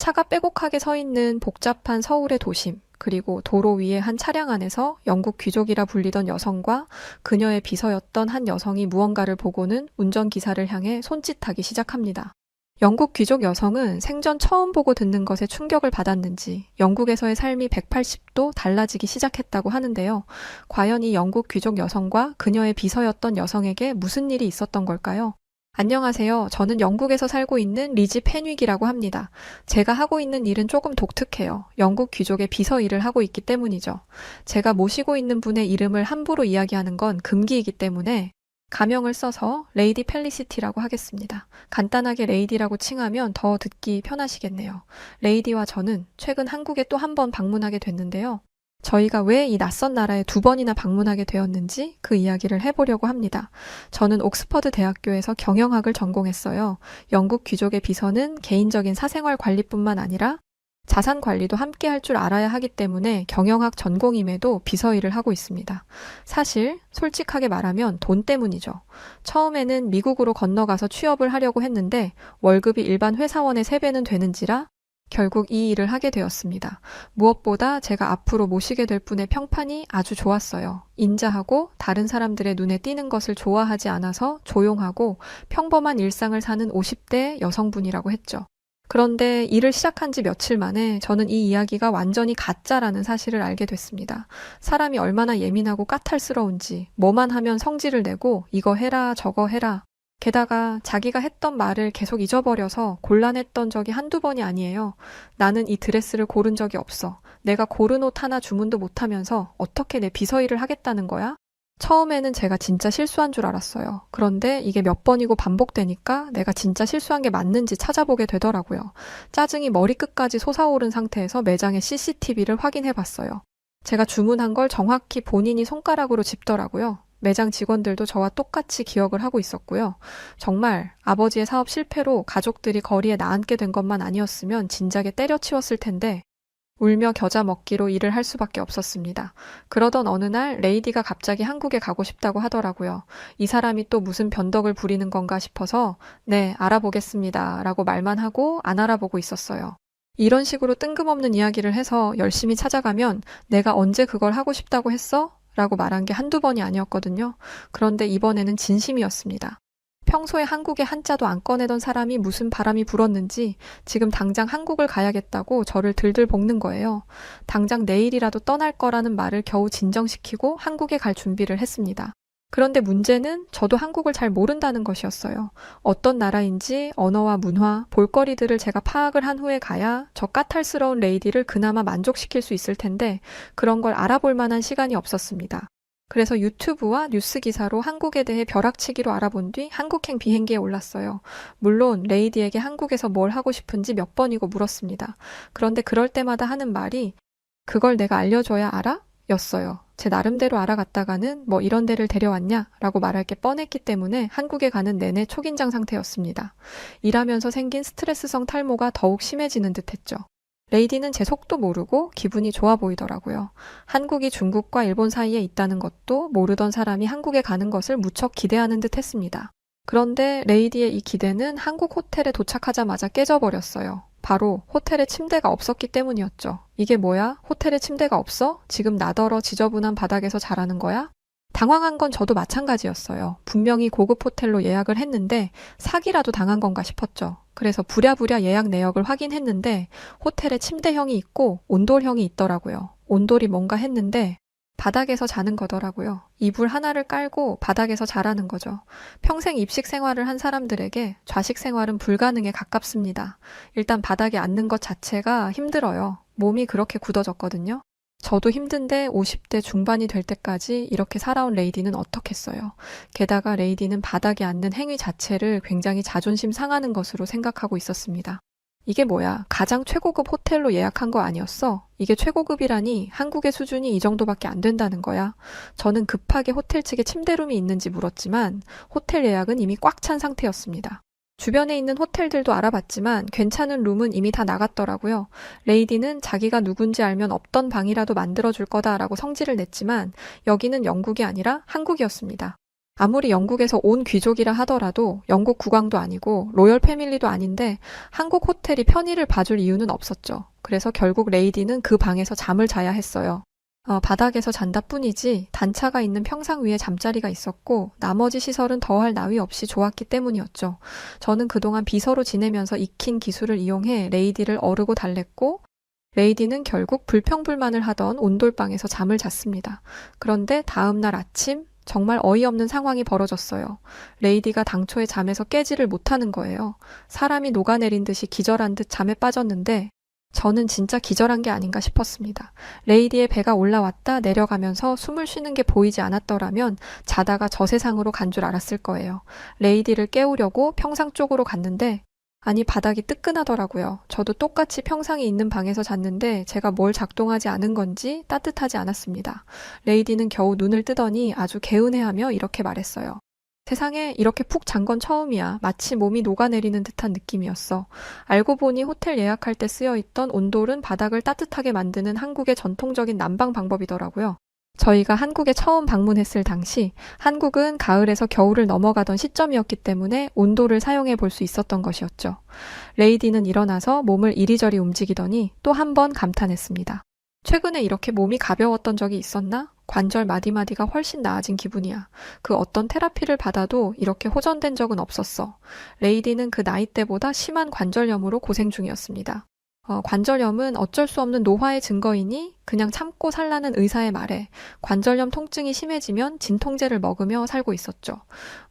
차가 빼곡하게 서 있는 복잡한 서울의 도심, 그리고 도로 위의 한 차량 안에서 영국 귀족이라 불리던 여성과 그녀의 비서였던 한 여성이 무언가를 보고는 운전기사를 향해 손짓하기 시작합니다. 영국 귀족 여성은 생전 처음 보고 듣는 것에 충격을 받았는지 영국에서의 삶이 180도 달라지기 시작했다고 하는데요. 과연 이 영국 귀족 여성과 그녀의 비서였던 여성에게 무슨 일이 있었던 걸까요? 안녕하세요. 저는 영국에서 살고 있는 리지 페닉이라고 합니다. 제가 하고 있는 일은 조금 독특해요. 영국 귀족의 비서 일을 하고 있기 때문이죠. 제가 모시고 있는 분의 이름을 함부로 이야기하는 건 금기이기 때문에 가명을 써서 레이디 펠리시티라고 하겠습니다. 간단하게 레이디라고 칭하면 더 듣기 편하시겠네요. 레이디와 저는 최근 한국에 또 한 번 방문하게 됐는데요. 저희가 왜 이 낯선 나라에 2번이나 방문하게 되었는지 그 이야기를 해보려고 합니다. 저는 옥스퍼드 대학교에서 경영학을 전공했어요. 영국 귀족의 비서는 개인적인 사생활 관리뿐만 아니라 자산 관리도 함께 할 줄 알아야 하기 때문에 경영학 전공임에도 비서 일을 하고 있습니다. 사실 솔직하게 말하면 돈 때문이죠. 처음에는 미국으로 건너가서 취업을 하려고 했는데 월급이 일반 회사원의 3배는 되는지라 결국 이 일을 하게 되었습니다. 무엇보다 제가 앞으로 모시게 될 분의 평판이 아주 좋았어요. 인자하고 다른 사람들의 눈에 띄는 것을 좋아하지 않아서 조용하고 평범한 일상을 사는 50대 여성분이라고 했죠. 그런데 일을 시작한 지 며칠 만에 저는 이 이야기가 완전히 가짜라는 사실을 알게 됐습니다. 사람이 얼마나 예민하고 까탈스러운지 뭐만 하면 성질을 내고 이거 해라 저거 해라. 게다가 자기가 했던 말을 계속 잊어버려서 곤란했던 적이 한두 번이 아니에요. 나는 이 드레스를 고른 적이 없어. 내가 고른 옷 하나 주문도 못하면서 어떻게 내 비서 일을 하겠다는 거야? 처음에는 제가 진짜 실수한 줄 알았어요. 그런데 이게 몇 번이고 반복되니까 내가 진짜 실수한 게 맞는지 찾아보게 되더라고요. 짜증이 머리끝까지 솟아오른 상태에서 매장의 CCTV를 확인해 봤어요. 제가 주문한 걸 정확히 본인이 손가락으로 짚더라고요. 매장 직원들도 저와 똑같이 기억을 하고 있었고요. 정말 아버지의 사업 실패로 가족들이 거리에 나앉게 된 것만 아니었으면 진작에 때려치웠을 텐데 울며 겨자 먹기로 일을 할 수밖에 없었습니다. 그러던 어느 날 레이디가 갑자기 한국에 가고 싶다고 하더라고요. 이 사람이 또 무슨 변덕을 부리는 건가 싶어서 네, 알아보겠습니다 라고 말만 하고 안 알아보고 있었어요. 이런 식으로 뜬금없는 이야기를 해서 열심히 찾아가면 내가 언제 그걸 하고 싶다고 했어? 라고 말한 게 한두 번이 아니었거든요. 그런데 이번에는 진심이었습니다. 평소에 한국에 한자도 안 꺼내던 사람이 무슨 바람이 불었는지 지금 당장 한국을 가야겠다고 저를 들들 볶는 거예요. 당장 내일이라도 떠날 거라는 말을 겨우 진정시키고 한국에 갈 준비를 했습니다. 그런데 문제는 저도 한국을 잘 모른다는 것이었어요. 어떤 나라인지 언어와 문화, 볼거리들을 제가 파악을 한 후에 가야 저 까탈스러운 레이디를 그나마 만족시킬 수 있을 텐데 그런 걸 알아볼 만한 시간이 없었습니다. 그래서 유튜브와 뉴스 기사로 한국에 대해 벼락치기로 알아본 뒤 한국행 비행기에 올랐어요. 물론 레이디에게 한국에서 뭘 하고 싶은지 몇 번이고 물었습니다. 그런데 그럴 때마다 하는 말이 그걸 내가 알려줘야 알아? 였어요. 제 나름대로 알아갔다가는 뭐 이런 데를 데려왔냐? 라고 말할 게 뻔했기 때문에 한국에 가는 내내 초긴장 상태였습니다. 일하면서 생긴 스트레스성 탈모가 더욱 심해지는 듯 했죠. 레이디는 제 속도 모르고 기분이 좋아 보이더라고요. 한국이 중국과 일본 사이에 있다는 것도 모르던 사람이 한국에 가는 것을 무척 기대하는 듯 했습니다. 그런데 레이디의 이 기대는 한국 호텔에 도착하자마자 깨져버렸어요. 바로 호텔에 침대가 없었기 때문이었죠. 이게 뭐야? 호텔에 침대가 없어? 지금 나더러 지저분한 바닥에서 자라는 거야? 당황한 건 저도 마찬가지였어요. 분명히 고급 호텔로 예약을 했는데 사기라도 당한 건가 싶었죠. 그래서 부랴부랴 예약 내역을 확인했는데 호텔에 침대형이 있고 온돌형이 있더라고요. 온돌이 뭔가 했는데 바닥에서 자는 거더라고요. 이불 하나를 깔고 바닥에서 자라는 거죠. 평생 입식 생활을 한 사람들에게 좌식 생활은 불가능에 가깝습니다. 일단 바닥에 앉는 것 자체가 힘들어요. 몸이 그렇게 굳어졌거든요. 저도 힘든데 50대 중반이 될 때까지 이렇게 살아온 레이디는 어떻겠어요. 게다가 레이디는 바닥에 앉는 행위 자체를 굉장히 자존심 상하는 것으로 생각하고 있었습니다. 이게 뭐야? 가장 최고급 호텔로 예약한 거 아니었어? 이게 최고급이라니 한국의 수준이 이 정도밖에 안 된다는 거야. 저는 급하게 호텔 측에 침대룸이 있는지 물었지만 호텔 예약은 이미 꽉 찬 상태였습니다. 주변에 있는 호텔들도 알아봤지만 괜찮은 룸은 이미 다 나갔더라고요. 레이디는 자기가 누군지 알면 없던 방이라도 만들어줄 거다라고 성질을 냈지만 여기는 영국이 아니라 한국이었습니다. 아무리 영국에서 온 귀족이라 하더라도 영국 국왕도 아니고 로열 패밀리도 아닌데 한국 호텔이 편의를 봐줄 이유는 없었죠. 그래서 결국 레이디는 그 방에서 잠을 자야 했어요. 바닥에서 잔다 뿐이지 단차가 있는 평상 위에 잠자리가 있었고 나머지 시설은 더할 나위 없이 좋았기 때문이었죠. 저는 그동안 비서로 지내면서 익힌 기술을 이용해 레이디를 어르고 달랬고 레이디는 결국 불평불만을 하던 온돌방에서 잠을 잤습니다. 그런데 다음 날 아침 정말 어이없는 상황이 벌어졌어요. 레이디가 당초에 잠에서 깨지를 못하는 거예요. 사람이 녹아내린 듯이 기절한 듯 잠에 빠졌는데 저는 진짜 기절한 게 아닌가 싶었습니다. 레이디의 배가 올라왔다 내려가면서 숨을 쉬는 게 보이지 않았더라면 자다가 저 세상으로 간 줄 알았을 거예요. 레이디를 깨우려고 평상 쪽으로 갔는데 아니 바닥이 뜨끈하더라고요. 저도 똑같이 평상이 있는 방에서 잤는데 제가 뭘 작동하지 않은 건지 따뜻하지 않았습니다. 레이디는 겨우 눈을 뜨더니 아주 개운해하며 이렇게 말했어요. 세상에 이렇게 푹 잔 건 처음이야. 마치 몸이 녹아내리는 듯한 느낌이었어. 알고 보니 호텔 예약할 때 쓰여있던 온돌은 바닥을 따뜻하게 만드는 한국의 전통적인 난방 방법이더라고요. 저희가 한국에 처음 방문했을 당시 한국은 가을에서 겨울을 넘어가던 시점이었기 때문에 온돌을 사용해 볼 수 있었던 것이었죠. 레이디는 일어나서 몸을 이리저리 움직이더니 또 한 번 감탄했습니다. 최근에 이렇게 몸이 가벼웠던 적이 있었나? 관절 마디마디가 훨씬 나아진 기분이야. 그 어떤 테라피를 받아도 이렇게 호전된 적은 없었어. 레이디는 그 나이 때보다 심한 관절염으로 고생 중이었습니다. 관절염은 어쩔 수 없는 노화의 증거이니 그냥 참고 살라는 의사의 말에 관절염 통증이 심해지면 진통제를 먹으며 살고 있었죠.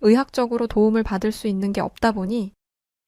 의학적으로 도움을 받을 수 있는 게 없다 보니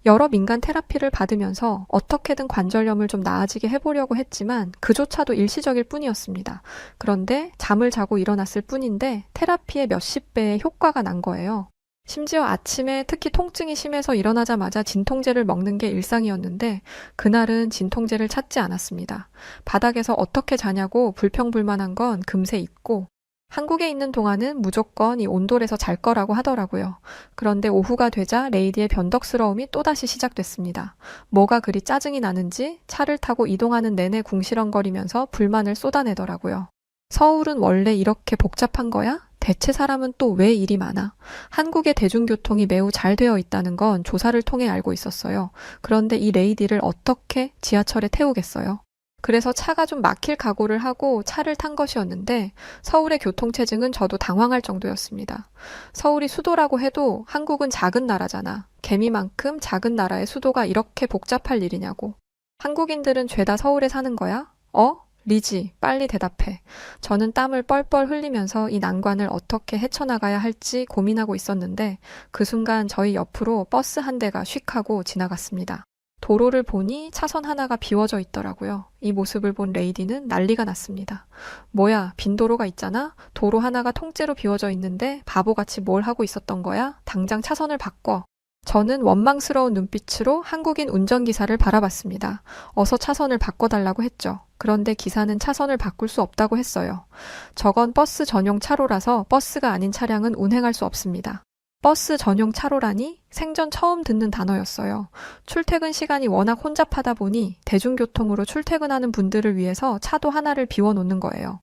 여러 민간 테라피를 받으면서 어떻게든 관절염을 좀 나아지게 해보려고 했지만 그조차도 일시적일 뿐이었습니다. 그런데 잠을 자고 일어났을 뿐인데 테라피의 몇십 배의 효과가 난 거예요. 심지어 아침에 특히 통증이 심해서 일어나자마자 진통제를 먹는 게 일상이었는데 그날은 진통제를 찾지 않았습니다. 바닥에서 어떻게 자냐고 불평불만한 건 금세 잊고 한국에 있는 동안은 무조건 이 온돌에서 잘 거라고 하더라고요. 그런데 오후가 되자 레이디의 변덕스러움이 또다시 시작됐습니다. 뭐가 그리 짜증이 나는지 차를 타고 이동하는 내내 궁시렁거리면서 불만을 쏟아내더라고요. 서울은 원래 이렇게 복잡한 거야? 대체 사람은 또 왜 일이 많아? 한국의 대중교통이 매우 잘 되어 있다는 건 조사를 통해 알고 있었어요. 그런데 이 레이디를 어떻게 지하철에 태우겠어요? 그래서 차가 좀 막힐 각오를 하고 차를 탄 것이었는데 서울의 교통체증은 저도 당황할 정도였습니다. 서울이 수도라고 해도 한국은 작은 나라잖아. 개미만큼 작은 나라의 수도가 이렇게 복잡할 일이냐고. 한국인들은 죄다 서울에 사는 거야? 리지, 빨리 대답해. 저는 땀을 뻘뻘 흘리면서 이 난관을 어떻게 헤쳐나가야 할지 고민하고 있었는데 그 순간 저희 옆으로 버스 한 대가 휙 하고 지나갔습니다. 도로를 보니 차선 하나가 비워져 있더라고요. 이 모습을 본 레이디는 난리가 났습니다. 뭐야, 빈 도로가 있잖아? 도로 하나가 통째로 비워져 있는데 바보같이 뭘 하고 있었던 거야? 당장 차선을 바꿔. 저는 원망스러운 눈빛으로 한국인 운전기사를 바라봤습니다. 어서 차선을 바꿔달라고 했죠. 그런데 기사는 차선을 바꿀 수 없다고 했어요. 저건 버스 전용 차로라서 버스가 아닌 차량은 운행할 수 없습니다. 버스 전용 차로라니 생전 처음 듣는 단어였어요. 출퇴근 시간이 워낙 혼잡하다 보니 대중교통으로 출퇴근하는 분들을 위해서 차도 하나를 비워놓는 거예요.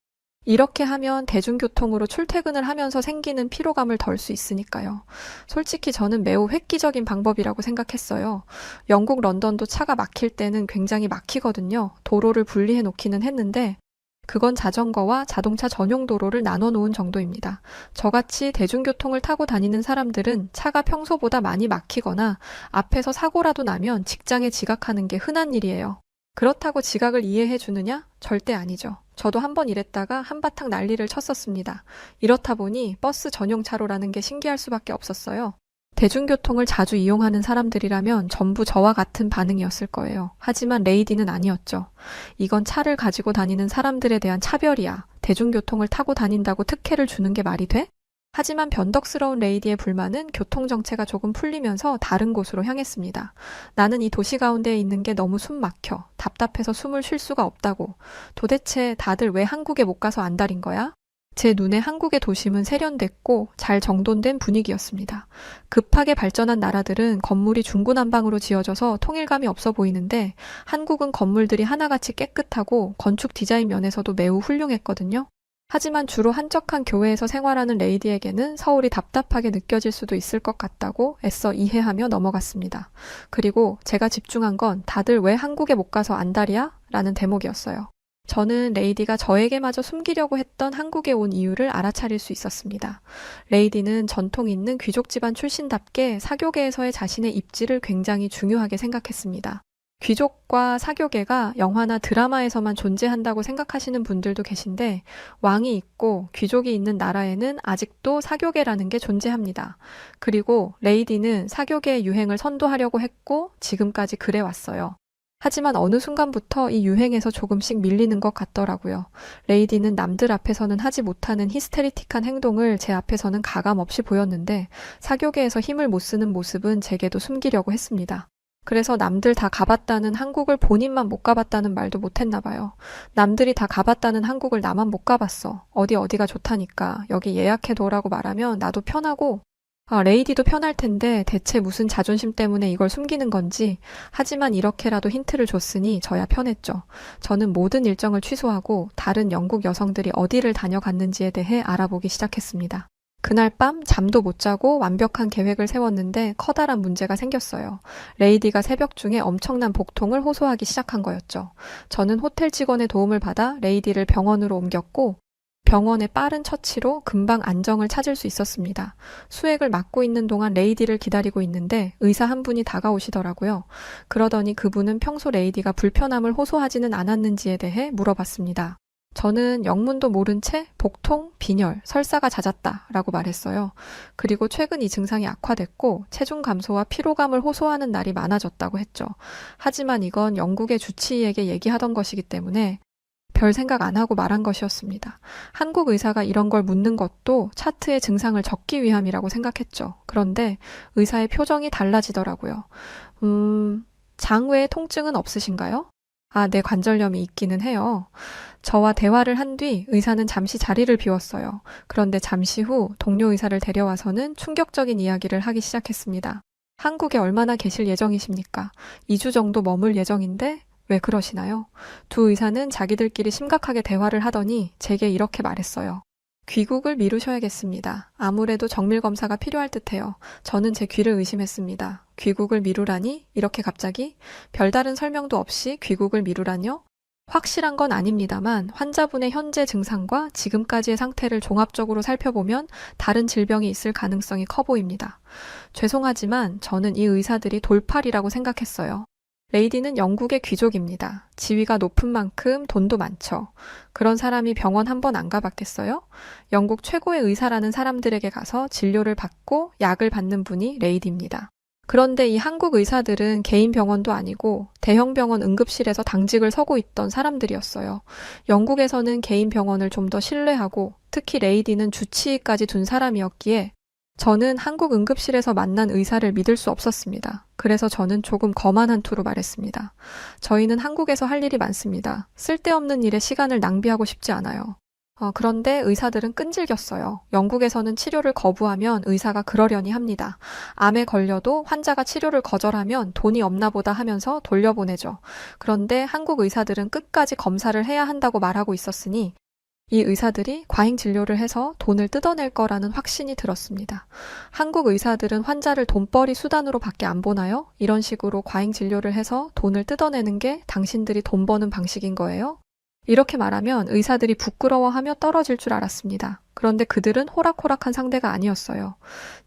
이렇게 하면 대중교통으로 출퇴근을 하면서 생기는 피로감을 덜 수 있으니까요. 솔직히 저는 매우 획기적인 방법이라고 생각했어요. 영국 런던도 차가 막힐 때는 굉장히 막히거든요. 도로를 분리해 놓기는 했는데 그건 자전거와 자동차 전용 도로를 나눠 놓은 정도입니다. 저같이 대중교통을 타고 다니는 사람들은 차가 평소보다 많이 막히거나 앞에서 사고라도 나면 직장에 지각하는 게 흔한 일이에요. 그렇다고 지각을 이해해 주느냐? 절대 아니죠. 저도 한번 이랬다가 한바탕 난리를 쳤었습니다. 이렇다 보니 버스 전용 차로라는 게 신기할 수밖에 없었어요. 대중교통을 자주 이용하는 사람들이라면 전부 저와 같은 반응이었을 거예요. 하지만 레이디는 아니었죠. 이건 차를 가지고 다니는 사람들에 대한 차별이야. 대중교통을 타고 다닌다고 특혜를 주는 게 말이 돼? 하지만 변덕스러운 레이디의 불만은 교통정체가 조금 풀리면서 다른 곳으로 향했습니다. 나는 이 도시 가운데에 있는 게 너무 숨 막혀. 답답해서 숨을 쉴 수가 없다고. 도대체 다들 왜 한국에 못 가서 안달인 거야? 제 눈에 한국의 도심은 세련됐고 잘 정돈된 분위기였습니다. 급하게 발전한 나라들은 건물이 중구난방으로 지어져서 통일감이 없어 보이는데 한국은 건물들이 하나같이 깨끗하고 건축 디자인 면에서도 매우 훌륭했거든요. 하지만 주로 한적한 교외에서 생활하는 레이디에게는 서울이 답답하게 느껴질 수도 있을 것 같다고 애써 이해하며 넘어갔습니다. 그리고 제가 집중한 건 다들 왜 한국에 못 가서 안달이야? 라는 대목이었어요. 저는 레이디가 저에게마저 숨기려고 했던 한국에 온 이유를 알아차릴 수 있었습니다. 레이디는 전통 있는 귀족 집안 출신답게 사교계에서의 자신의 입지를 굉장히 중요하게 생각했습니다. 귀족과 사교계가 영화나 드라마에서만 존재한다고 생각하시는 분들도 계신데 왕이 있고 귀족이 있는 나라에는 아직도 사교계라는 게 존재합니다. 그리고 레이디는 사교계의 유행을 선도하려고 했고 지금까지 그래왔어요. 하지만 어느 순간부터 이 유행에서 조금씩 밀리는 것 같더라고요. 레이디는 남들 앞에서는 하지 못하는 히스테리틱한 행동을 제 앞에서는 가감없이 보였는데 사교계에서 힘을 못 쓰는 모습은 제게도 숨기려고 했습니다. 그래서 남들 다 가봤다는 한국을 본인만 못 가봤다는 말도 못했나 봐요. 남들이 다 가봤다는 한국을 나만 못 가봤어. 어디가 좋다니까. 여기 예약해둬라고 말하면 나도 편하고 레이디도 편할 텐데 대체 무슨 자존심 때문에 이걸 숨기는 건지. 하지만 이렇게라도 힌트를 줬으니 저야 편했죠. 저는 모든 일정을 취소하고 다른 영국 여성들이 어디를 다녀갔는지에 대해 알아보기 시작했습니다. 그날 밤 잠도 못 자고 완벽한 계획을 세웠는데 커다란 문제가 생겼어요. 레이디가 새벽 중에 엄청난 복통을 호소하기 시작한 거였죠. 저는 호텔 직원의 도움을 받아 레이디를 병원으로 옮겼고 병원의 빠른 처치로 금방 안정을 찾을 수 있었습니다. 수액을 맞고 있는 동안 레이디를 기다리고 있는데 의사 한 분이 다가오시더라고요. 그러더니 그분은 평소 레이디가 불편함을 호소하지는 않았는지에 대해 물어봤습니다. 저는 영문도 모른 채 복통, 빈혈, 설사가 잦았다 라고 말했어요. 그리고 최근 이 증상이 악화됐고 체중 감소와 피로감을 호소하는 날이 많아졌다고 했죠. 하지만 이건 영국의 주치의에게 얘기하던 것이기 때문에 별 생각 안 하고 말한 것이었습니다. 한국 의사가 이런 걸 묻는 것도 차트에 증상을 적기 위함이라고 생각했죠. 그런데 의사의 표정이 달라지더라고요. 장 외에 통증은 없으신가요? 네, 관절염이 있기는 해요. 저와 대화를 한 뒤 의사는 잠시 자리를 비웠어요. 그런데 잠시 후 동료 의사를 데려와서는 충격적인 이야기를 하기 시작했습니다. 한국에 얼마나 계실 예정이십니까? 2주 정도 머물 예정인데 왜 그러시나요? 두 의사는 자기들끼리 심각하게 대화를 하더니 제게 이렇게 말했어요. 귀국을 미루셔야겠습니다. 아무래도 정밀 검사가 필요할 듯해요. 저는 제 귀를 의심했습니다. 귀국을 미루라니? 이렇게 갑자기? 별다른 설명도 없이 귀국을 미루라뇨? 확실한 건 아닙니다만 환자분의 현재 증상과 지금까지의 상태를 종합적으로 살펴보면 다른 질병이 있을 가능성이 커 보입니다. 죄송하지만 저는 이 의사들이 돌팔이라고 생각했어요. 레이디는 영국의 귀족입니다. 지위가 높은 만큼 돈도 많죠. 그런 사람이 병원 한 번 안 가봤겠어요? 영국 최고의 의사라는 사람들에게 가서 진료를 받고 약을 받는 분이 레이디입니다. 그런데 이 한국 의사들은 개인 병원도 아니고 대형 병원 응급실에서 당직을 서고 있던 사람들이었어요. 영국에서는 개인 병원을 좀 더 신뢰하고 특히 레이디는 주치의까지 둔 사람이었기에 저는 한국 응급실에서 만난 의사를 믿을 수 없었습니다. 그래서 저는 조금 거만한 투로 말했습니다. 저희는 한국에서 할 일이 많습니다. 쓸데없는 일에 시간을 낭비하고 싶지 않아요. 그런데 의사들은 끈질겼어요. 영국에서는 치료를 거부하면 의사가 그러려니 합니다. 암에 걸려도 환자가 치료를 거절하면 돈이 없나 보다 하면서 돌려보내죠. 그런데 한국 의사들은 끝까지 검사를 해야 한다고 말하고 있었으니 이 의사들이 과잉 진료를 해서 돈을 뜯어낼 거라는 확신이 들었습니다. 한국 의사들은 환자를 돈벌이 수단으로 밖에 안 보나요? 이런 식으로 과잉 진료를 해서 돈을 뜯어내는 게 당신들이 돈 버는 방식인 거예요? 이렇게 말하면 의사들이 부끄러워하며 떨어질 줄 알았습니다. 그런데 그들은 호락호락한 상대가 아니었어요.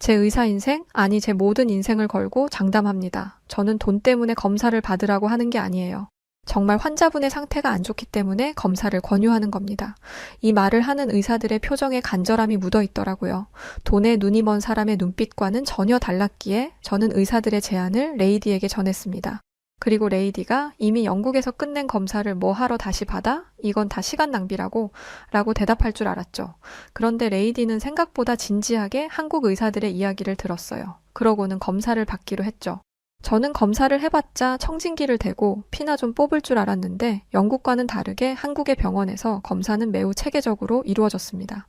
제 의사 인생, 아니 제 모든 인생을 걸고 장담합니다. 저는 돈 때문에 검사를 받으라고 하는 게 아니에요. 정말 환자분의 상태가 안 좋기 때문에 검사를 권유하는 겁니다. 이 말을 하는 의사들의 표정에 간절함이 묻어 있더라고요. 돈에 눈이 먼 사람의 눈빛과는 전혀 달랐기에 저는 의사들의 제안을 레이디에게 전했습니다. 그리고 레이디가 이미 영국에서 끝낸 검사를 뭐 하러 다시 받아? 이건 다 시간 낭비라고 라고 대답할 줄 알았죠. 그런데 레이디는 생각보다 진지하게 한국 의사들의 이야기를 들었어요. 그러고는 검사를 받기로 했죠. 저는 검사를 해봤자 청진기를 대고 피나 좀 뽑을 줄 알았는데 영국과는 다르게 한국의 병원에서 검사는 매우 체계적으로 이루어졌습니다.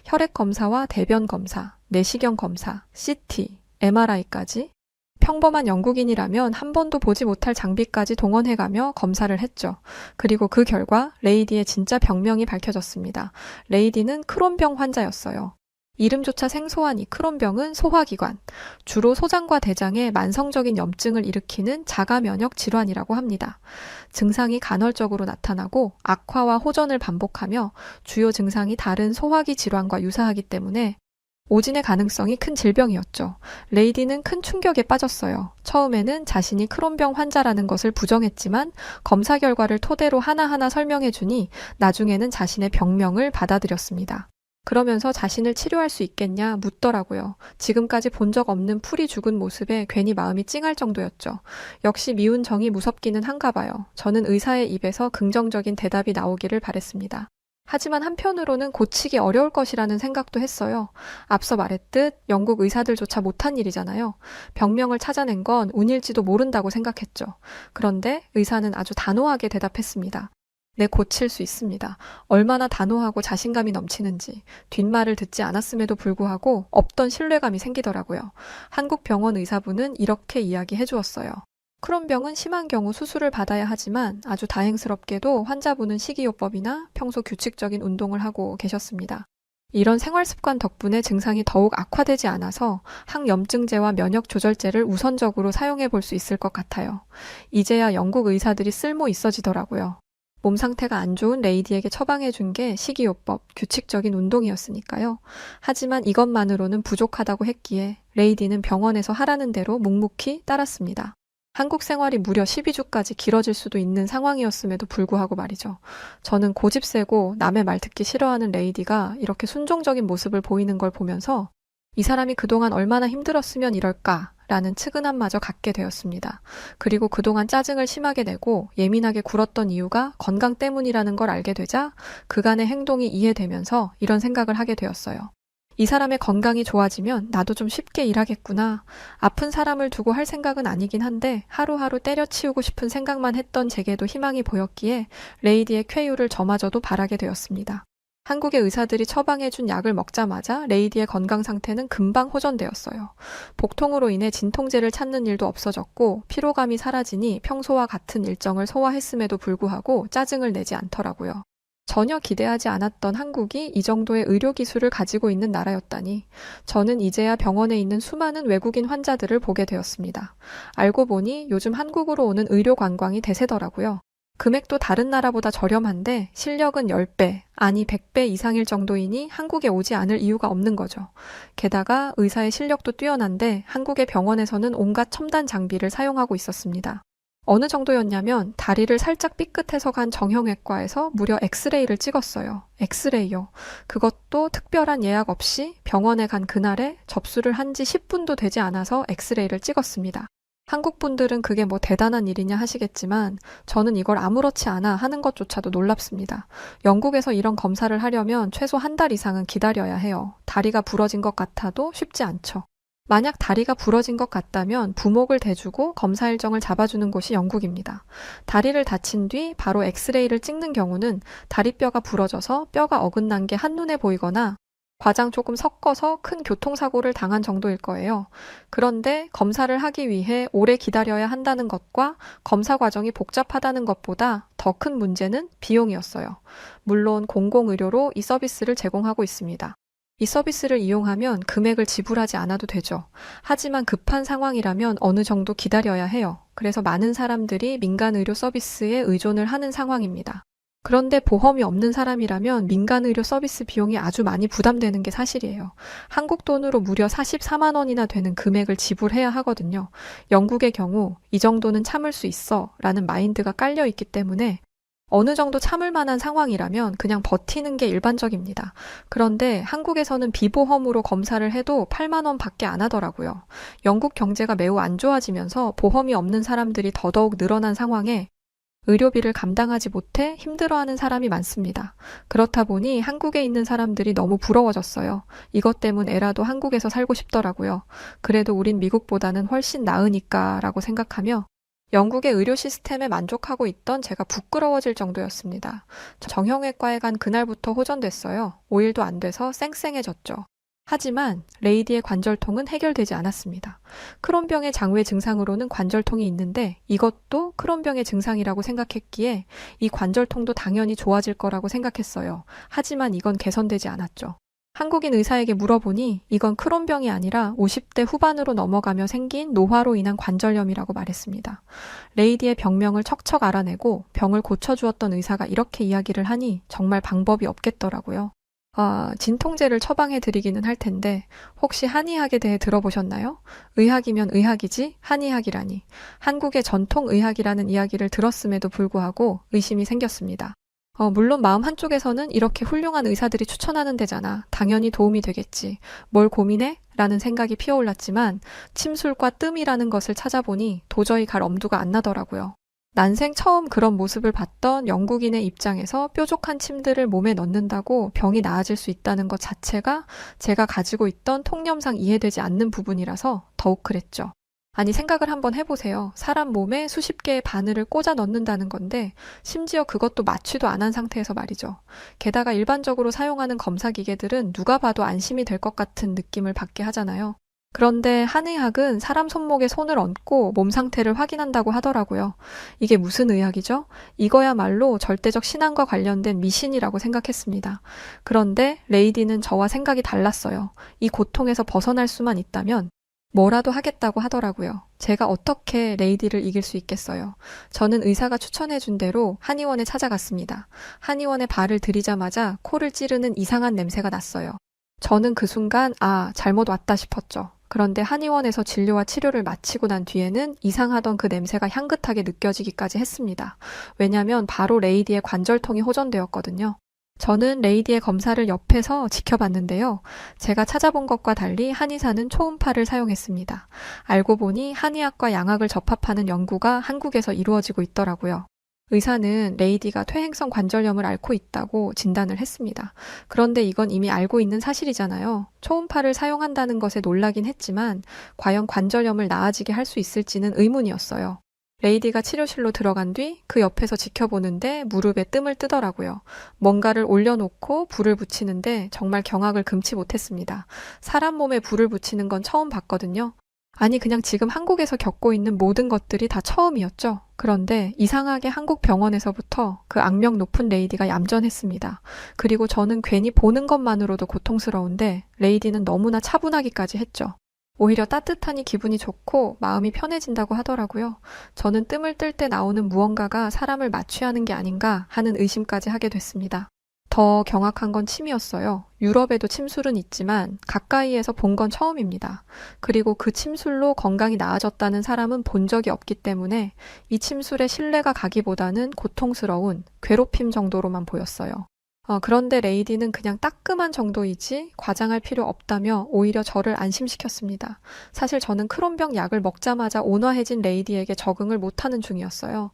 혈액 검사와 대변 검사, 내시경 검사, CT, MRI까지 평범한 영국인이라면 한 번도 보지 못할 장비까지 동원해가며 검사를 했죠. 그리고 그 결과 레이디의 진짜 병명이 밝혀졌습니다. 레이디는 크론병 환자였어요. 이름조차 생소한 이 크론병은 소화기관, 주로 소장과 대장에 만성적인 염증을 일으키는 자가면역 질환이라고 합니다. 증상이 간헐적으로 나타나고 악화와 호전을 반복하며 주요 증상이 다른 소화기 질환과 유사하기 때문에 오진의 가능성이 큰 질병이었죠. 레이디는 큰 충격에 빠졌어요. 처음에는 자신이 크론병 환자라는 것을 부정했지만 검사 결과를 토대로 하나하나 설명해주니 나중에는 자신의 병명을 받아들였습니다. 그러면서 자신을 치료할 수 있겠냐 묻더라고요. 지금까지 본 적 없는 풀이 죽은 모습에 괜히 마음이 찡할 정도였죠. 역시 미운 정이 무섭기는 한가 봐요. 저는 의사의 입에서 긍정적인 대답이 나오기를 바랬습니다. 하지만 한편으로는 고치기 어려울 것이라는 생각도 했어요. 앞서 말했듯 영국 의사들조차 못한 일이잖아요. 병명을 찾아낸 건 운일지도 모른다고 생각했죠. 그런데 의사는 아주 단호하게 대답했습니다. 네, 고칠 수 있습니다. 얼마나 단호하고 자신감이 넘치는지 뒷말을 듣지 않았음에도 불구하고 없던 신뢰감이 생기더라고요. 한국 병원 의사분은 이렇게 이야기해 주었어요. 크론병은 심한 경우 수술을 받아야 하지만 아주 다행스럽게도 환자분은 식이요법이나 평소 규칙적인 운동을 하고 계셨습니다. 이런 생활 습관 덕분에 증상이 더욱 악화되지 않아서 항염증제와 면역 조절제를 우선적으로 사용해 볼 수 있을 것 같아요. 이제야 영국 의사들이 쓸모 있어지더라고요. 몸 상태가 안 좋은 레이디에게 처방해 준 게 식이요법, 규칙적인 운동이었으니까요. 하지만 이것만으로는 부족하다고 했기에 레이디는 병원에서 하라는 대로 묵묵히 따랐습니다. 한국 생활이 무려 12주까지 길어질 수도 있는 상황이었음에도 불구하고 말이죠. 저는 고집 세고 남의 말 듣기 싫어하는 레이디가 이렇게 순종적인 모습을 보이는 걸 보면서 이 사람이 그동안 얼마나 힘들었으면 이럴까라는 측은함마저 갖게 되었습니다. 그리고 그동안 짜증을 심하게 내고 예민하게 굴었던 이유가 건강 때문이라는 걸 알게 되자 그간의 행동이 이해되면서 이런 생각을 하게 되었어요. 이 사람의 건강이 좋아지면 나도 좀 쉽게 일하겠구나. 아픈 사람을 두고 할 생각은 아니긴 한데 하루하루 때려치우고 싶은 생각만 했던 제게도 희망이 보였기에 레이디의 쾌유를 저마저도 바라게 되었습니다. 한국의 의사들이 처방해준 약을 먹자마자 레이디의 건강 상태는 금방 호전되었어요. 복통으로 인해 진통제를 찾는 일도 없어졌고 피로감이 사라지니 평소와 같은 일정을 소화했음에도 불구하고 짜증을 내지 않더라고요. 전혀 기대하지 않았던 한국이 이 정도의 의료기술을 가지고 있는 나라였다니 저는 이제야 병원에 있는 수많은 외국인 환자들을 보게 되었습니다. 알고 보니 요즘 한국으로 오는 의료 관광이 대세더라고요. 금액도 다른 나라보다 저렴한데 실력은 10배, 아니 100배 이상일 정도이니 한국에 오지 않을 이유가 없는 거죠. 게다가 의사의 실력도 뛰어난데 한국의 병원에서는 온갖 첨단 장비를 사용하고 있었습니다. 어느 정도였냐면 다리를 살짝 삐끗해서 간 정형외과에서 무려 엑스레이를 찍었어요. 엑스레이요. 그것도 특별한 예약 없이 병원에 간 그날에 접수를 한 지 10분도 되지 않아서 엑스레이를 찍었습니다. 한국 분들은 그게 뭐 대단한 일이냐 하시겠지만 저는 이걸 아무렇지 않아 하는 것조차도 놀랍습니다. 영국에서 이런 검사를 하려면 최소 한 달 이상은 기다려야 해요. 다리가 부러진 것 같아도 쉽지 않죠. 만약 다리가 부러진 것 같다면 부목을 대주고 검사 일정을 잡아주는 곳이 영국입니다. 다리를 다친 뒤 바로 엑스레이를 찍는 경우는 다리뼈가 부러져서 뼈가 어긋난 게 한눈에 보이거나 과장 조금 섞어서 큰 교통사고를 당한 정도일 거예요. 그런데 검사를 하기 위해 오래 기다려야 한다는 것과 검사 과정이 복잡하다는 것보다 더 큰 문제는 비용이었어요. 물론 공공의료로 이 서비스를 제공하고 있습니다. 이 서비스를 이용하면 금액을 지불하지 않아도 되죠. 하지만 급한 상황이라면 어느 정도 기다려야 해요. 그래서 많은 사람들이 민간의료 서비스에 의존을 하는 상황입니다. 그런데 보험이 없는 사람이라면 민간의료 서비스 비용이 아주 많이 부담되는 게 사실이에요. 한국 돈으로 무려 44만 원이나 되는 금액을 지불해야 하거든요. 영국의 경우 이 정도는 참을 수 있어 라는 마인드가 깔려 있기 때문에 어느 정도 참을 만한 상황이라면 그냥 버티는 게 일반적입니다. 그런데 한국에서는 비보험으로 검사를 해도 8만 원 밖에 안 하더라고요. 영국 경제가 매우 안 좋아지면서 보험이 없는 사람들이 더더욱 늘어난 상황에 의료비를 감당하지 못해 힘들어하는 사람이 많습니다. 그렇다 보니 한국에 있는 사람들이 너무 부러워졌어요. 이것 때문에라도 한국에서 살고 싶더라고요. 그래도 우린 미국보다는 훨씬 나으니까 라고 생각하며 영국의 의료 시스템에 만족하고 있던 제가 부끄러워질 정도였습니다. 정형외과에 간 그날부터 호전됐어요. 5일도 안 돼서 쌩쌩해졌죠. 하지만 레이디의 관절통은 해결되지 않았습니다. 크론병의 장외 증상으로는 관절통이 있는데 이것도 크론병의 증상이라고 생각했기에 이 관절통도 당연히 좋아질 거라고 생각했어요. 하지만 이건 개선되지 않았죠. 한국인 의사에게 물어보니 이건 크론병이 아니라 50대 후반으로 넘어가며 생긴 노화로 인한 관절염이라고 말했습니다. 레이디의 병명을 척척 알아내고 병을 고쳐주었던 의사가 이렇게 이야기를 하니 정말 방법이 없겠더라고요. 진통제를 처방해 드리기는 할 텐데 혹시 한의학에 대해 들어보셨나요? 의학이면 의학이지 한의학이라니. 한국의 전통의학이라는 이야기를 들었음에도 불구하고 의심이 생겼습니다. 물론 마음 한쪽에서는 이렇게 훌륭한 의사들이 추천하는 데잖아. 당연히 도움이 되겠지. 뭘 고민해? 라는 생각이 피어올랐지만 침술과 뜸이라는 것을 찾아보니 도저히 갈 엄두가 안 나더라고요. 난생 처음 그런 모습을 봤던 영국인의 입장에서 뾰족한 침들을 몸에 넣는다고 병이 나아질 수 있다는 것 자체가 제가 가지고 있던 통념상 이해되지 않는 부분이라서 더욱 그랬죠. 아니 생각을 한번 해보세요. 사람 몸에 수십 개의 바늘을 꽂아 넣는다는 건데 심지어 그것도 마취도 안 한 상태에서 말이죠. 게다가 일반적으로 사용하는 검사 기계들은 누가 봐도 안심이 될 것 같은 느낌을 받게 하잖아요. 그런데 한의학은 사람 손목에 손을 얹고 몸 상태를 확인한다고 하더라고요. 이게 무슨 의학이죠? 이거야말로 절대적 신앙과 관련된 미신이라고 생각했습니다. 그런데 레이디는 저와 생각이 달랐어요. 이 고통에서 벗어날 수만 있다면 뭐라도 하겠다고 하더라고요. 제가 어떻게 레이디를 이길 수 있겠어요. 저는 의사가 추천해준 대로 한의원에 찾아갔습니다. 한의원에 발을 들이자마자 코를 찌르는 이상한 냄새가 났어요. 저는 그 순간 잘못 왔다 싶었죠. 그런데 한의원에서 진료와 치료를 마치고 난 뒤에는 이상하던 그 냄새가 향긋하게 느껴지기까지 했습니다. 왜냐면 바로 레이디의 관절통이 호전되었거든요. 저는 레이디의 검사를 옆에서 지켜봤는데요. 제가 찾아본 것과 달리 한의사는 초음파를 사용했습니다. 알고 보니 한의학과 양학을 접합하는 연구가 한국에서 이루어지고 있더라고요. 의사는 레이디가 퇴행성 관절염을 앓고 있다고 진단을 했습니다. 그런데 이건 이미 알고 있는 사실이잖아요. 초음파를 사용한다는 것에 놀라긴 했지만 과연 관절염을 나아지게 할 수 있을지는 의문이었어요. 레이디가 치료실로 들어간 뒤 그 옆에서 지켜보는데 무릎에 뜸을 뜨더라고요. 뭔가를 올려놓고 불을 붙이는데 정말 경악을 금치 못했습니다. 사람 몸에 불을 붙이는 건 처음 봤거든요. 아니 그냥 지금 한국에서 겪고 있는 모든 것들이 다 처음이었죠. 그런데 이상하게 한국 병원에서부터 그 악명 높은 레이디가 얌전했습니다. 그리고 저는 괜히 보는 것만으로도 고통스러운데 레이디는 너무나 차분하기까지 했죠. 오히려 따뜻하니 기분이 좋고 마음이 편해진다고 하더라고요. 저는 뜸을 뜰 때 나오는 무언가가 사람을 마취하는 게 아닌가 하는 의심까지 하게 됐습니다. 더 경악한 건 침이었어요. 유럽에도 침술은 있지만 가까이에서 본 건 처음입니다. 그리고 그 침술로 건강이 나아졌다는 사람은 본 적이 없기 때문에 이 침술에 신뢰가 가기보다는 고통스러운 괴롭힘 정도로만 보였어요. 그런데 레이디는 그냥 따끔한 정도이지 과장할 필요 없다며 오히려 저를 안심시켰습니다. 사실 저는 크론병 약을 먹자마자 온화해진 레이디에게 적응을 못하는 중이었어요.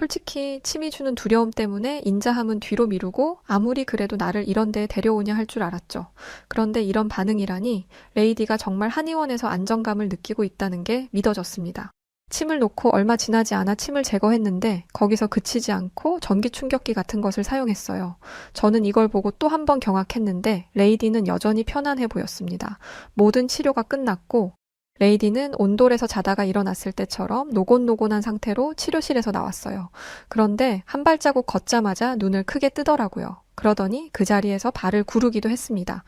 솔직히 침이 주는 두려움 때문에 인자함은 뒤로 미루고 아무리 그래도 나를 이런 데에 데려오냐 할 줄 알았죠. 그런데 이런 반응이라니 레이디가 정말 한의원에서 안정감을 느끼고 있다는 게 믿어졌습니다. 침을 놓고 얼마 지나지 않아 침을 제거했는데 거기서 그치지 않고 전기 충격기 같은 것을 사용했어요. 저는 이걸 보고 또 한 번 경악했는데 레이디는 여전히 편안해 보였습니다. 모든 치료가 끝났고 레이디는 온돌에서 자다가 일어났을 때처럼 노곤노곤한 상태로 치료실에서 나왔어요. 그런데 한 발자국 걷자마자 눈을 크게 뜨더라고요. 그러더니 그 자리에서 발을 구르기도 했습니다.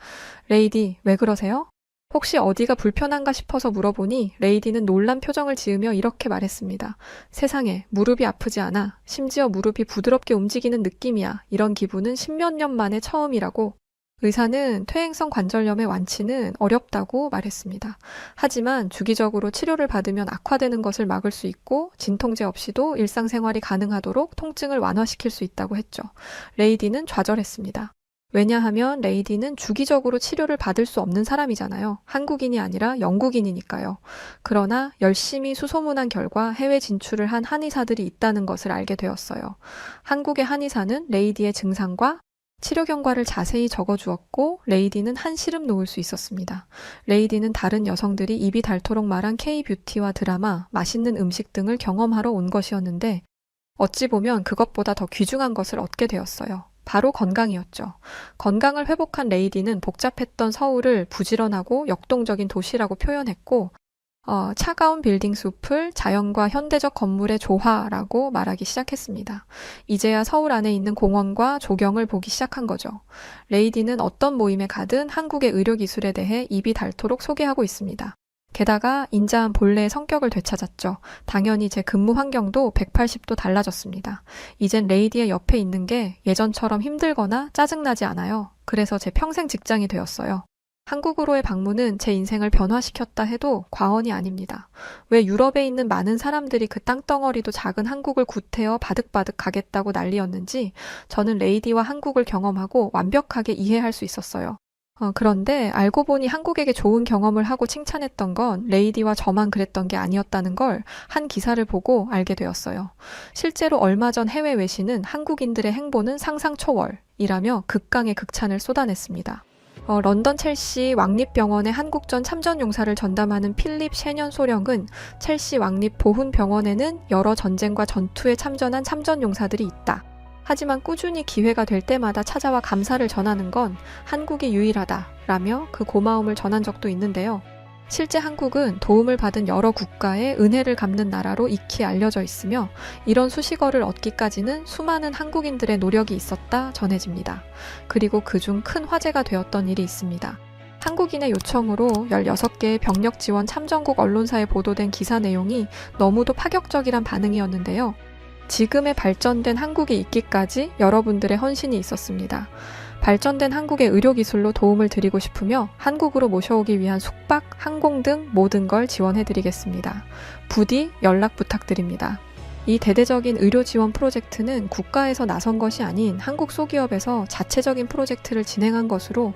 레이디, 왜 그러세요? 혹시 어디가 불편한가 싶어서 물어보니 레이디는 놀란 표정을 지으며 이렇게 말했습니다. 세상에, 무릎이 아프지 않아. 심지어 무릎이 부드럽게 움직이는 느낌이야. 이런 기분은 십몇 년 만에 처음이라고. 의사는 퇴행성 관절염의 완치는 어렵다고 말했습니다. 하지만 주기적으로 치료를 받으면 악화되는 것을 막을 수 있고 진통제 없이도 일상생활이 가능하도록 통증을 완화시킬 수 있다고 했죠. 레이디는 좌절했습니다. 왜냐하면 레이디는 주기적으로 치료를 받을 수 없는 사람이잖아요. 한국인이 아니라 영국인이니까요. 그러나 열심히 수소문한 결과 해외 진출을 한 한의사들이 있다는 것을 알게 되었어요. 한국의 한의사는 레이디의 증상과 치료 경과를 자세히 적어주었고 레이디는 한시름 놓을 수 있었습니다. 레이디는 다른 여성들이 입이 닳도록 말한 K-뷰티와 드라마, 맛있는 음식 등을 경험하러 온 것이었는데 어찌 보면 그것보다 더 귀중한 것을 얻게 되었어요. 바로 건강이었죠. 건강을 회복한 레이디는 복잡했던 서울을 부지런하고 역동적인 도시라고 표현했고, 차가운 빌딩 숲을 자연과 현대적 건물의 조화라고 말하기 시작했습니다. 이제야 서울 안에 있는 공원과 조경을 보기 시작한 거죠. 레이디는 어떤 모임에 가든 한국의 의료기술에 대해 입이 닳도록 소개하고 있습니다. 게다가 인자한 본래의 성격을 되찾았죠. 당연히 제 근무 환경도 180도 달라졌습니다. 이젠 레이디의 옆에 있는 게 예전처럼 힘들거나 짜증나지 않아요. 그래서 제 평생 직장이 되었어요. 한국으로의 방문은 제 인생을 변화시켰다 해도 과언이 아닙니다. 왜 유럽에 있는 많은 사람들이 그 땅덩어리도 작은 한국을 구태여 바득바득 가겠다고 난리였는지 저는 레이디와 한국을 경험하고 완벽하게 이해할 수 있었어요. 그런데 알고 보니 한국에게 좋은 경험을 하고 칭찬했던 건 레이디와 저만 그랬던 게 아니었다는 걸 한 기사를 보고 알게 되었어요. 실제로 얼마 전 해외 외신은 한국인들의 행보는 상상 초월이라며 극강의 극찬을 쏟아냈습니다. 런던 첼시 왕립병원의 한국전 참전용사를 전담하는 필립 셰년 소령은 첼시 왕립보훈병원에는 여러 전쟁과 전투에 참전한 참전용사들이 있다. 하지만 꾸준히 기회가 될 때마다 찾아와 감사를 전하는 건 한국이 유일하다라며 그 고마움을 전한 적도 있는데요. 실제 한국은 도움을 받은 여러 국가의 은혜를 갚는 나라로 익히 알려져 있으며 이런 수식어를 얻기까지는 수많은 한국인들의 노력이 있었다 전해집니다. 그리고 그중 큰 화제가 되었던 일이 있습니다. 한국인의 요청으로 16개의 병력 지원 참전국 언론사에 보도된 기사 내용이 너무도 파격적이란 반응이었는데요. 지금의 발전된 한국이 있기까지 여러분들의 헌신이 있었습니다. 발전된 한국의 의료기술로 도움을 드리고 싶으며 한국으로 모셔오기 위한 숙박, 항공 등 모든 걸 지원해드리겠습니다. 부디 연락 부탁드립니다. 이 대대적인 의료 지원 프로젝트는 국가에서 나선 것이 아닌 한국 소기업에서 자체적인 프로젝트를 진행한 것으로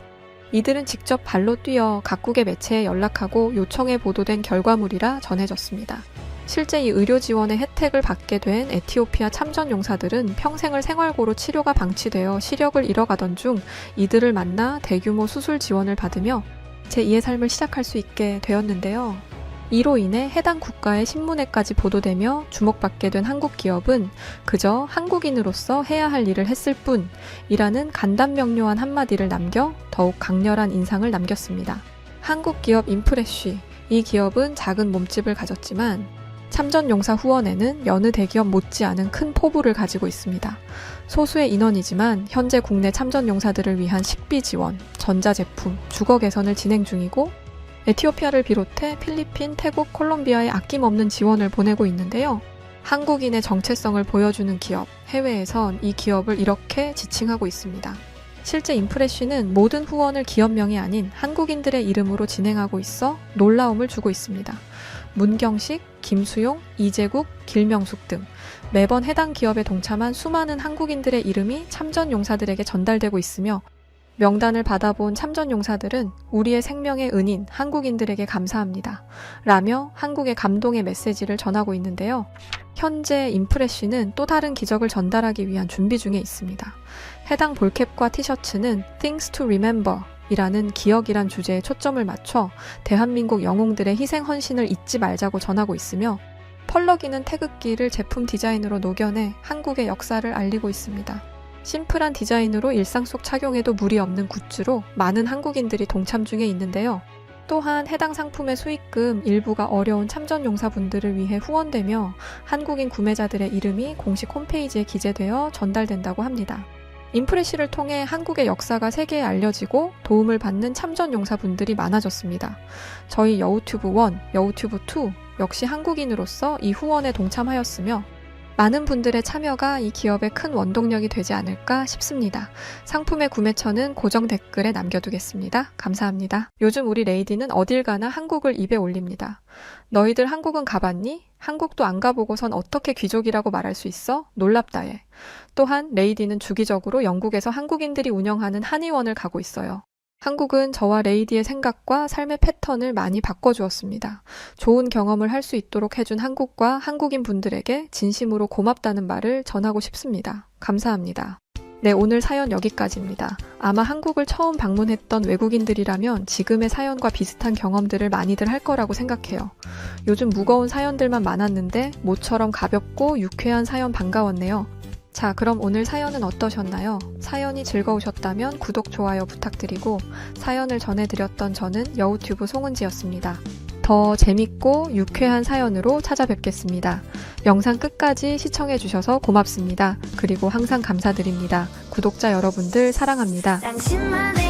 이들은 직접 발로 뛰어 각국의 매체에 연락하고 요청해 보도된 결과물이라 전해졌습니다. 실제 이 의료 지원의 혜택을 받게 된 에티오피아 참전 용사들은 평생을 생활고로 치료가 방치되어 시력을 잃어가던 중 이들을 만나 대규모 수술 지원을 받으며 제2의 삶을 시작할 수 있게 되었는데요. 이로 인해 해당 국가의 신문에까지 보도되며 주목받게 된 한국 기업은 그저 한국인으로서 해야 할 일을 했을 뿐이라는 간단명료한 한마디를 남겨 더욱 강렬한 인상을 남겼습니다. 한국 기업 인프레쉬, 이 기업은 작은 몸집을 가졌지만 참전용사 후원에는 여느 대기업 못지않은 큰 포부를 가지고 있습니다. 소수의 인원이지만 현재 국내 참전용사들을 위한 식비 지원, 전자제품, 주거 개선을 진행 중이고 에티오피아를 비롯해 필리핀, 태국, 콜롬비아에 아낌없는 지원을 보내고 있는데요. 한국인의 정체성을 보여주는 기업, 해외에선 이 기업을 이렇게 지칭하고 있습니다. 실제 인프레쉬는 모든 후원을 기업명이 아닌 한국인들의 이름으로 진행하고 있어 놀라움을 주고 있습니다. 문경식, 김수용, 이재국, 길명숙 등 매번 해당 기업에 동참한 수많은 한국인들의 이름이 참전 용사들에게 전달되고 있으며 명단을 받아본 참전 용사들은 우리의 생명의 은인 한국인들에게 감사합니다. 라며 한국의 감동의 메시지를 전하고 있는데요. 현재 인프레쉬는 또 다른 기적을 전달하기 위한 준비 중에 있습니다. 해당 볼캡과 티셔츠는 Things to Remember 이라는 기억이란 주제에 초점을 맞춰 대한민국 영웅들의 희생 헌신을 잊지 말자고 전하고 있으며 펄럭이는 태극기를 제품 디자인으로 녹여내 한국의 역사를 알리고 있습니다. 심플한 디자인으로 일상 속 착용해도 무리 없는 굿즈로 많은 한국인들이 동참 중에 있는데요. 또한 해당 상품의 수익금 일부가 어려운 참전용사분들을 위해 후원되며 한국인 구매자들의 이름이 공식 홈페이지에 기재되어 전달된다고 합니다. 인프레쉬를 통해 한국의 역사가 세계에 알려지고 도움을 받는 참전용사분들이 많아졌습니다. 저희 여우튜브 1, 여우튜브 2 역시 한국인으로서 이 후원에 동참하였으며 많은 분들의 참여가 이 기업의 큰 원동력이 되지 않을까 싶습니다. 상품의 구매처는 고정 댓글에 남겨두겠습니다. 감사합니다. 요즘 우리 레이디는 어딜 가나 한국을 입에 올립니다. 너희들 한국은 가봤니? 한국도 안 가보고선 어떻게 귀족이라고 말할 수 있어? 놀랍다해. 또한 레이디는 주기적으로 영국에서 한국인들이 운영하는 한의원을 가고 있어요. 한국은 저와 레이디의 생각과 삶의 패턴을 많이 바꿔주었습니다. 좋은 경험을 할 수 있도록 해준 한국과 한국인 분들에게 진심으로 고맙다는 말을 전하고 싶습니다. 감사합니다. 네, 오늘 사연 여기까지입니다. 아마 한국을 처음 방문했던 외국인들이라면 지금의 사연과 비슷한 경험들을 많이들 할 거라고 생각해요. 요즘 무거운 사연들만 많았는데 모처럼 가볍고 유쾌한 사연 반가웠네요. 자, 그럼 오늘 사연은 어떠셨나요? 사연이 즐거우셨다면 구독, 좋아요 부탁드리고 사연을 전해드렸던 저는 여우튜브 송은지였습니다. 더 재밌고 유쾌한 사연으로 찾아뵙겠습니다. 영상 끝까지 시청해주셔서 고맙습니다. 그리고 항상 감사드립니다. 구독자 여러분들 사랑합니다. 당신만의